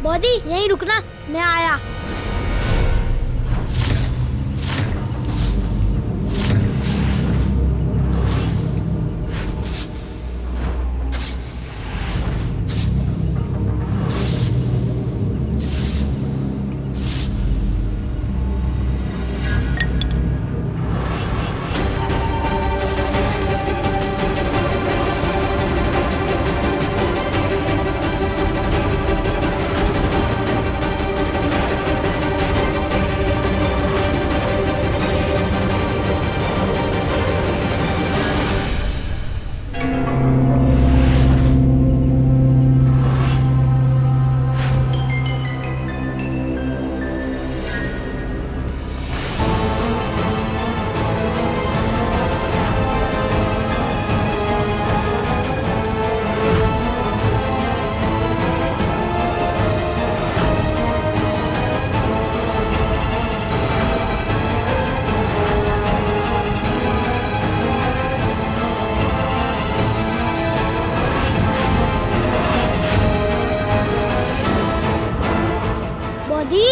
Body यहीं रुकना, मैं आया। बॉडी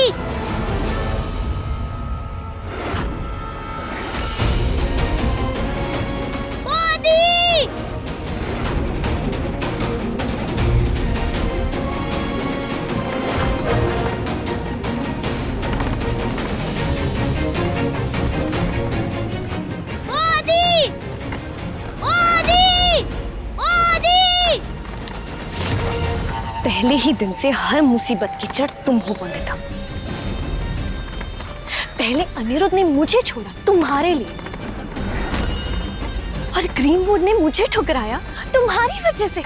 पहले ही दिन से हर मुसीबत की जड़ तुम हो वंदिता। पहले अनिरुद्ध ने मुझे छोड़ा तुम्हारे लिए, और ग्रीनवुड ने मुझे ठुकराया तुम्हारी वजह से।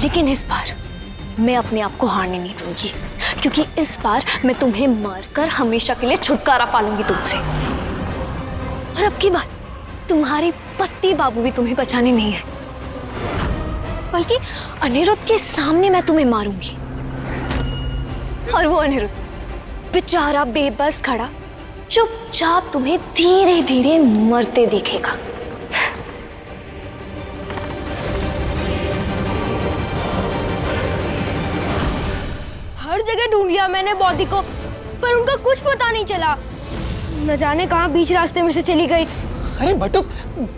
लेकिन इस बार मैं अपने आप को हारने नहीं दूंगी, क्योंकि इस बार मैं तुम्हें मारकर हमेशा के लिए छुटकारा पालूंगी तुमसे। और अब की बार तुम्हारे पति बाबू भी तुम्हें बचाने नहीं है, बल्कि अनिरुद्ध के सामने मैं तुम्हें मारूंगी। और वो अनिरुद्ध बेचारा बेबस खड़ा चुपचाप तुम्हें धीरे धीरे मरते देखेगा। हर जगह ढूंढ लिया मैंने बॉडी को, पर उनका कुछ पता नहीं चला। न जाने कहाँ बीच रास्ते में से चली गई। अरे बटुक,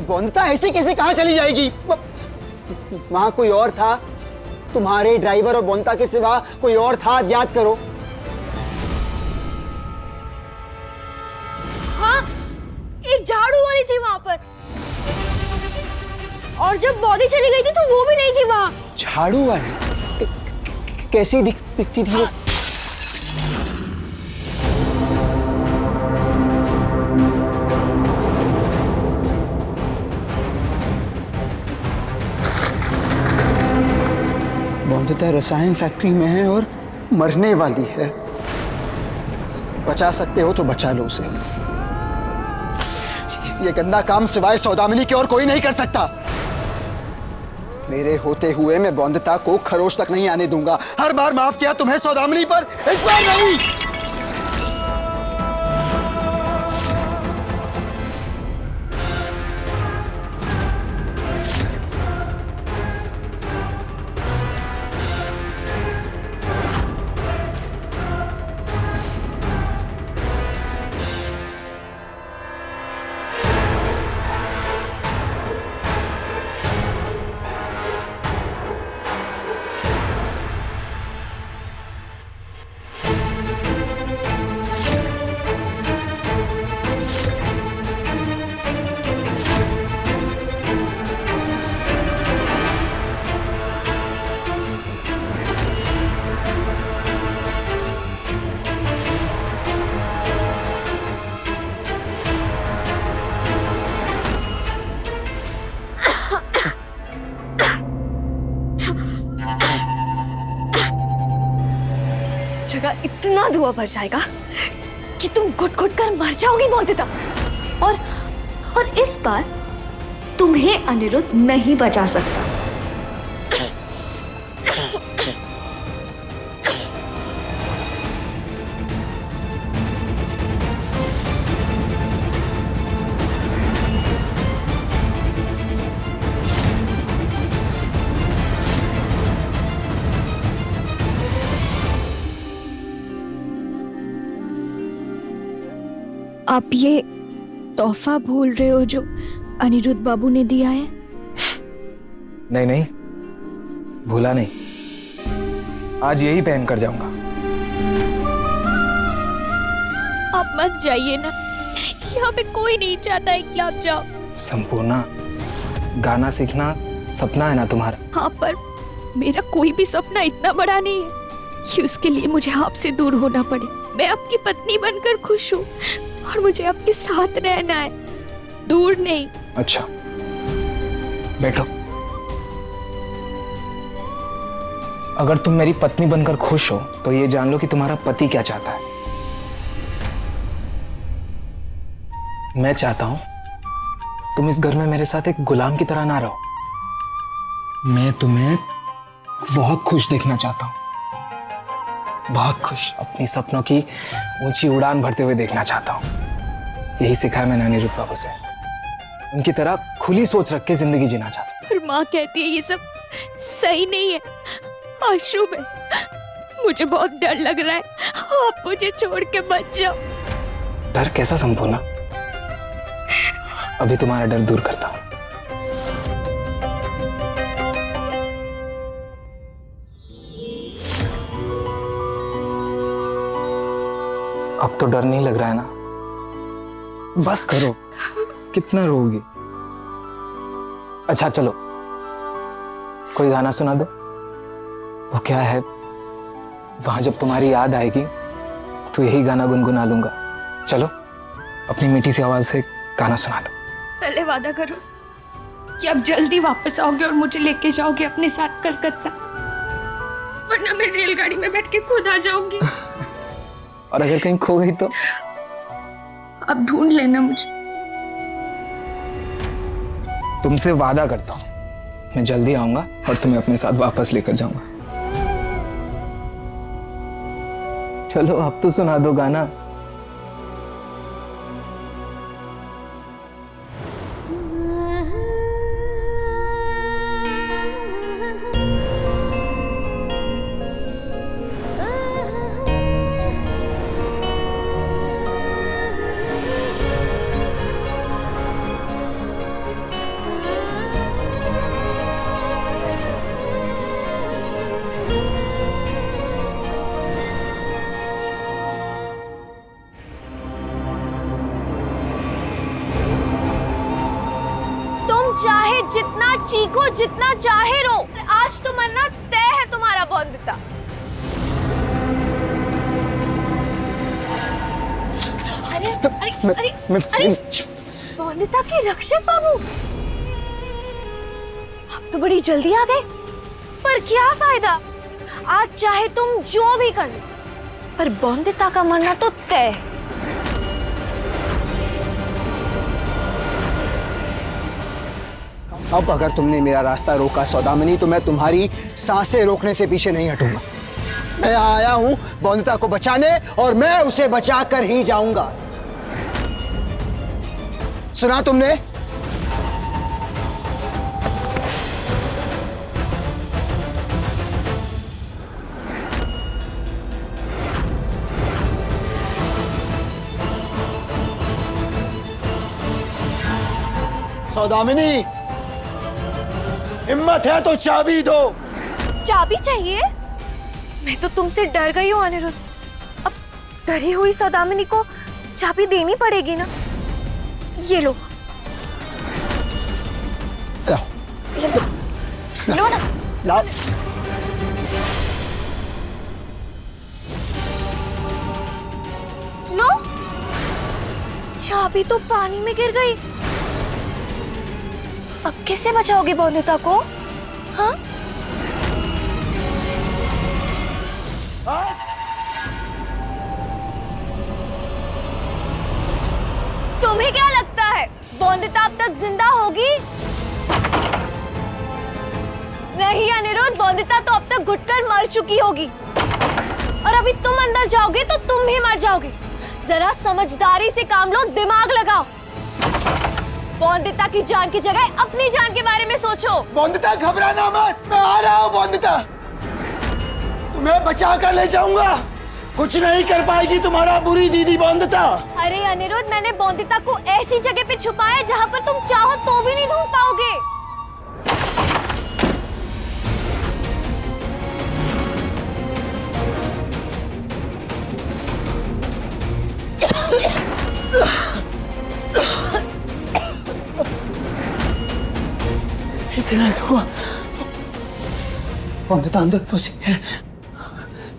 वंदिता ऐसे कैसे कहाँ चली जाएगी? वहां कोई और था, तुम्हारे ड्राइवर और वंदिता के सिवा कोई और था? याद करो। हाँ, एक झाड़ू वाली थी वहां पर, और जब बॉडी चली गई थी तो वो भी नहीं थी वहां। झाड़ू वाली? कैसी दिखती थी वो? वंदिता रसायन फैक्ट्री में है और मरने वाली है। बचा सकते हो तो बचा लो उसे। ये गंदा काम सिवाय सौदामिनी के और कोई नहीं कर सकता। मेरे होते हुए मैं वंदिता को खरोच तक नहीं आने दूंगा। हर बार माफ किया तुम्हें सौदामिनी, पर इस बार नहीं। जगह इतना धुआं भर जाएगा कि तुम घुट घुट कर मर जाओगी वंदिता। और इस बार तुम्हें अनिरुद्ध नहीं बचा सकता। आप ये तोहफा भूल रहे हो जो अनिरुद्ध बाबू ने दिया है? नहीं नहीं, भूला नहीं। आज यही पहन कर जाऊंगा। आप मत जाइए ना, यहाँ पे कोई नहीं चाहता है कि आप जाओ। संपूर्णा, गाना सीखना सपना है ना तुम्हारा? हाँ, पर मेरा कोई भी सपना इतना बड़ा नहीं है कि उसके लिए मुझे आपसे दूर होना पड़े। मैं आपकी पत्नी बनकर खुश हूँ और मुझे आपके साथ रहना है, दूर नहीं। अच्छा, बैठो। अगर तुम मेरी पत्नी बनकर खुश हो तो ये जान लो कि तुम्हारा पति क्या चाहता है। मैं चाहता हूं तुम इस घर में मेरे साथ एक गुलाम की तरह ना रहो। मैं तुम्हें बहुत खुश देखना चाहता हूं, बहुत खुश, अपनी सपनों की ऊंची उड़ान भरते हुए देखना चाहता हूं। यही सिखाया मैंने अनिरुद्ध बाबू से। उनकी तरह खुली सोच रख के जिंदगी जीना चाहता हूं। पर माँ कहती है ये सब सही नहीं है, अशुभ है। मुझे बहुत डर लग रहा है, आप मुझे छोड़ के मत जाओ। डर कैसा संपूर्णा? अभी तुम्हारा डर दूर करता हूं। अब तो डर नहीं लग रहा है ना? बस करो, कितना रोओगी? अच्छा चलो, कोई गाना सुना दो। वो क्या है, वहां जब तुम्हारी याद आएगी तो यही गाना गुनगुना लूंगा। चलो, अपनी मीठी सी आवाज से गाना सुना दो। पहले वादा करो कि आप जल्दी वापस आओगे और मुझे लेके जाओगे अपने साथ कलकत्ता, वरना मैं रेलगाड़ी में बैठ के खुद आ जाऊंगी। और अगर कहीं खो गई तो? आप ढूंढ लेना मुझे। तुमसे वादा करता हूं, मैं जल्दी आऊंगा और तुम्हें अपने साथ वापस लेकर जाऊंगा। चलो, अब तो सुना दो गाना। चाहे जितना चीखो, जितना चाहे रो, आज तो मरना तय है तुम्हारा बॉन्दिता। अरे अरे अरे अरे बॉन्दिता के रक्षक बाबू, आप तो बड़ी जल्दी आ गए। पर क्या फायदा, आज चाहे तुम जो भी कर लो, पर बॉन्दिता का मरना तो तय है। अब अगर तुमने मेरा रास्ता रोका सौदामिनी, तो मैं तुम्हारी सांसें रोकने से पीछे नहीं हटूंगा। मैं आया हूं बॉन्दिता को बचाने और मैं उसे बचाकर ही जाऊंगा। सुना तुमने? सौदामिनी, हिम्मत है तो चाबी दो। चाबी चाहिए? मैं तो तुमसे डर गई हूँ अनिरुद्ध। अब डरी हुई सौदामिनी को चाबी देनी पड़ेगी ना। ये लो, लो ना। लाओ। लो, चाबी तो पानी में गिर गई। अब कैसे बचाओगे बॉन्दिता को? हाँ? तुम्हें क्या लगता है बॉन्दिता अब तक जिंदा होगी? नहीं अनिरुद्ध, बॉन्दिता तो अब तक घुटकर मर चुकी होगी। और अभी तुम अंदर जाओगे तो तुम भी मर जाओगे। जरा समझदारी से काम लो, दिमाग लगाओ। बॉन्दिता की जान की जगह अपनी जान के बारे में सोचो। बॉन्दिता, घबराना मत, मैं आ रहा हूँ। बॉन्दिता, तुम्हें बचा कर ले जाऊंगा। कुछ नहीं कर पाएगी तुम्हारा बुरी दीदी बंदता। अरे अनिरुद्ध, मैंने बॉन्दिता को ऐसी जगह पे छुपाया जहाँ पर तुम चाहो तो भी नहीं ढूंढ पाओगे। इतना हुआ, बंदता अंदर फंसी है।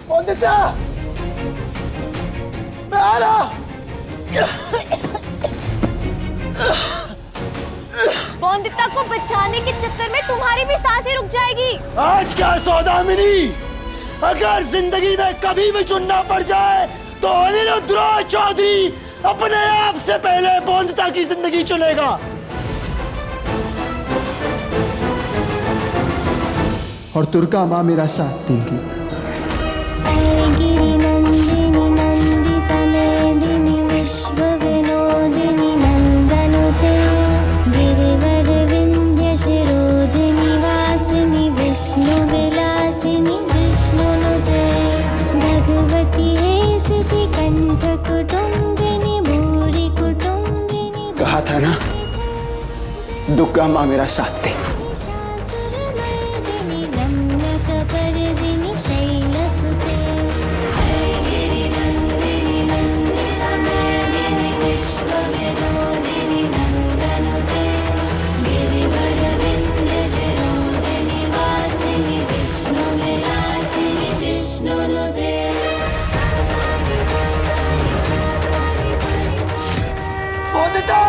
बंदता, मैं आ रहा। बॉन्दिता को बचाने के चक्कर में तुम्हारी भी सांसें रुक जाएगी। आज क्या सौदा मिली? अगर जिंदगी में कभी भी चुनना पड़ जाए तो अनिरुद्ध रॉय चौधरी अपने आप से पहले बंदता की जिंदगी चुनेगा। और दुर्गा माँ मेरा साथ देगी। गिरि नंदिनी नंदिता मेदिनी विश्व विनोदिनी नंदनुते गिरिवर विंध्य शिरोधिनी वासिनी विष्णु विलासिनी जिष्णुनुते भगवती हे सिद्धि कंठ कुटुंबिनी भूरि कुटुंबिनी। कहा था ना, दुर्गा माँ मेरा साथ दे। बंदता,